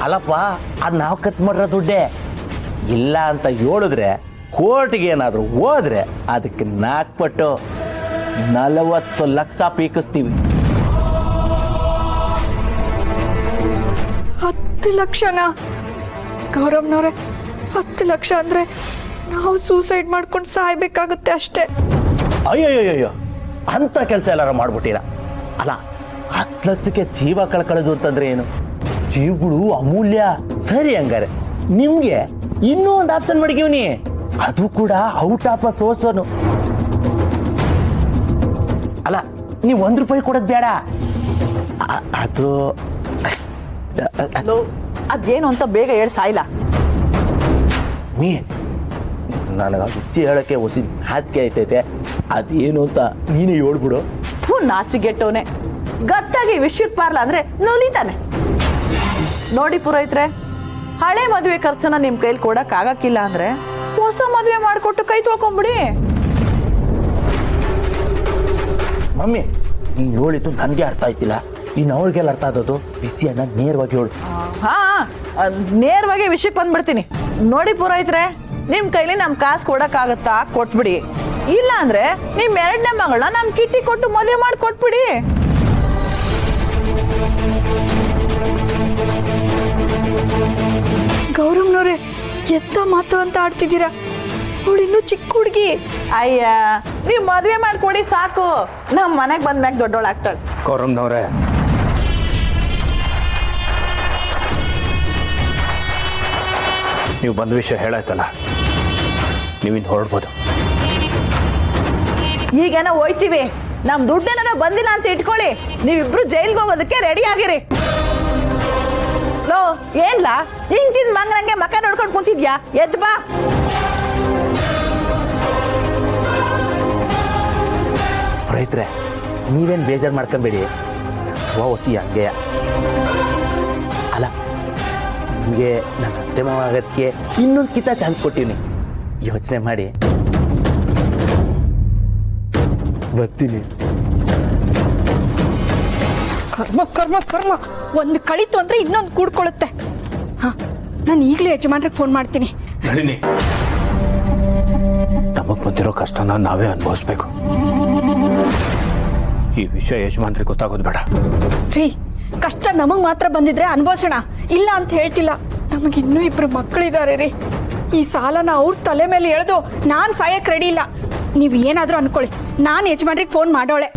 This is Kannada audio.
ಅಲ್ಲಪ್ಪ ಅದು ನಾವು ಖರ್ಚು ಮಾಡಿರೋ ದುಡ್ಡೇ. ಇಲ್ಲ ಅಂತ ಹೇಳಿದ್ರೆ ಕೋರ್ಟ್ಗೆ ಏನಾದರೂ ಹೋದ್ರೆ ಅದಕ್ಕೆ 4 ಪಟ್ಟು 40 ಲಕ್ಷ ಪೀಕಿಸ್ತೀವಿ. 10 ಲಕ್ಷನಾ? ಗೌರವ್ನವ್ರೆ, 10 ಲಕ್ಷ ಅಂದ್ರೆ ನಾವು ಸೂಸೈಡ್ ಮಾಡ್ಕೊಂಡು ಸಾಯ್ಬೇಕಾಗುತ್ತೆ ಅಷ್ಟೇ. ಅಯ್ಯೋ ಅಂತ ಕೆಲಸ ಎಲ್ಲಾರು ಮಾಡ್ಬಿಟ್ಟಿರ. ಅಲ್ಲ 10 ಲಕ್ಷಕ್ಕೆ ಜೀವ ಕಳ್ಕೊಳ್ಳೋದು ಅಂತಂದ್ರೆ ಏನು? ಜೀವಗಳು ಅಮೂಲ್ಯ. ಸರಿ, ಹಂಗಾರೆ ನಿಮ್ಗೆ ಇನ್ನೂ ಒಂದು ಆಪ್ಷನ್ ಮಾಡಿದೀವಿ, ಅದು ಕೂಡ ಔಟ್ ಆಫ್ ಸೋರ್ಸನು. ಅಲ್ಲ, ನೀವು ₹1 ಕೊಡೋದು ಬೇಡ. ಅದು ಅದೇನು ಅಂತ ಬೇಗ ಹೇಳಿ ಸಾಯಿಲ್ಲ. ಮೀ ನನಗೆ ವಿಷಯ ಹೇಳಕ್ಕೆ ಹೊಸ ನಾಚಿಕೆ ಆಯ್ತೈತೆ. ಅದೇನು ಅಂತ ನೀನು ಹೇಳ್ಬಿಡು. ನಾಚಿಗೆಟ್ಟವನೆ ಗಟ್ಟಾಗಿ ವಿಷಯಕ್ಕೆ ಪಾರ್ಲ ಅಂದ್ರೆ ನೊಲಿತಾನೆ. ನೋಡಿ ಪುರೋಹಿತ್ರೆ, ಹಳೆ ಮದುವೆ ಖರ್ಚನ್ನ ನಿಮ್ ಕೈಲಿ ಕೊಡಕ್ ಆಗಕ್ಕಿಲ್ಲ ಅಂದ್ರೆ ಹೊಸ ಮದುವೆ ಮಾಡ್ಕೊಟ್ಟು ಕೈ ತೊಳ್ಕೊಂಬಿಡಿ. ಮಮ್ಮಿ, ನೀನು ಹೇಳಿದ್ದು ನನಗೆ ಅರ್ಥ ಆಯ್ತಿಲ್ಲ, ಇನ್ನು ಅವ್ರಿಗೆಲ್ಲ ಅರ್ಥ ಆದದ್ದು. ವಿಷಯನ ನೇರವಾಗಿ ಹೇಳು. ಹಾ, ನೇರವಾಗಿ ವಿಷಯಕ್ಕೆ ಬಂದ್ಬಿಡ್ತೀನಿ. ನೋಡಿ ಪುರೋಹಿತ್ರೆ, ನಿಮ್ ಕೈಲಿ ನಮ್ ಕಾಸು ಕೊಡಕ್ ಆಗತ್ತಾ ಕೊಟ್ಬಿಡಿ. ಇಲ್ಲ ಅಂದ್ರೆ ನಿಮ್ 2ನೇ ಮಗಳನ್ನ ನಮ್ ಕಿಟ್ಟಿ ಕೊಟ್ಟು ಮದುವೆ ಮಾಡಿ ಕೊಟ್ಬಿಡಿ. ಗೌರವ್ನವ್ರೆ, ಎತ್ತ ಮಾತು ಅಂತ ಆಡ್ತಿದ್ದೀರಾ? ಅವಳಿನ್ನೂ ಚಿಕ್ಕ ಹುಡುಗಿ. ಅಯ್ಯ, ನೀವ್ ಮದುವೆ ಮಾಡ್ಕೊಡಿ ಸಾಕು. ನಮ್ ಮನೆಗ್ ಬಂದ್ಮ್ಯಾಗ ದೊಡ್ಡೋಳಾಗ್ತಾಳೆ. ಗೌರಮ್ನವ್ರೆ, ನೀವು ಬಂದ ವಿಷಯ ಹೇಳಾಯ್ತಲ್ಲ, ನೀವಿನ್ ಹೊರಡ್ಬೋದು. ಈಗೇನೋ ಹೋಯ್ತೀವಿ, ನಮ್ ದುಡ್ಡೇನ ಬಂದಿಲ್ಲ ಅಂತ ಇಟ್ಕೊಳ್ಳಿ. ನೀವಿಬ್ರು ಜೈಲ್ಗೆ ಹೋಗೋದಕ್ಕೆ ರೆಡಿ ಆಗಿರಿ. ಲೋ, ಏನ್ಲಾ ಹಿಂಗಿದ್ ಮಂಗನಂಗೆ ಮಕ ನೋಡ್ಕೊಂಡು ಕುಂತಿದ್ಯಾ? ಎದ್ ಬಾ. ರೈತ್ರೆ, ನೀವೇನು ಬೇಜಾರು ಮಾಡ್ಕೊಂಬೇಡಿ. ಹೊಸಿ ಹಂಗೆ. ಅಲ್ಲ, ನಿಮಗೆ ನನ್ನ ಅತ್ತೆ ಮಾವ ಆಗೋದಕ್ಕೆ ಇನ್ನೊಂದು ಕಿತ ಚಾನ್ಸ್ ಕೊಟ್ಟಿನಿ. ಯೋಚನೆ ಮಾಡಿ. ಬರ್ತೀನಿ. ಕರ್ಮ ಕರ್ಮ ಕರ್ಮ, ಒಂದು ಕಳಿತು ಅಂದ್ರೆ ಇನ್ನೊಂದು ಕೂಡ್ಕೊಳ್ಳುತ್ತೆ. ಹಾ, ನಾನು ಈಗಲೇ ಯಜಮಾನ್ರಿಗೆ ಫೋನ್ ಮಾಡ್ತೀನಿ. ನಮಗ್ ಬಂದಿರೋ ಕಷ್ಟನ ನಾವೇ ಅನುಭವಿಸ್ಬೇಕು. ಈ ವಿಷಯ ಯಜಮಾನ್ರಿಗೆ ಗೊತ್ತಾಗೋದು ಬೇಡ. ರೀ, ಕಷ್ಟ ನಮಗ್ ಮಾತ್ರ ಬಂದಿದ್ರೆ ಅನ್ಭವಿಸೋಣ, ಇಲ್ಲ ಅಂತ ಹೇಳ್ತಿಲ್ಲ. ನಮಗಿನ್ನೂ 2 ಮಕ್ಕಳಿದ್ದಾರೆ ರೀ. ಈ ಸಾಲನ ಅವ್ರ ತಲೆ ಮೇಲೆ ಎಳೆದು ನಾನ್ ಸಾಯಕ್ ರೆಡಿ ಇಲ್ಲ. ನೀವು ಏನಾದ್ರೂ ಅನ್ಕೊಳ್ಳಿ, ನಾನು ಯಜಮಾನ್ರಿಗೆ ಫೋನ್ ಮಾಡೋಳೆ.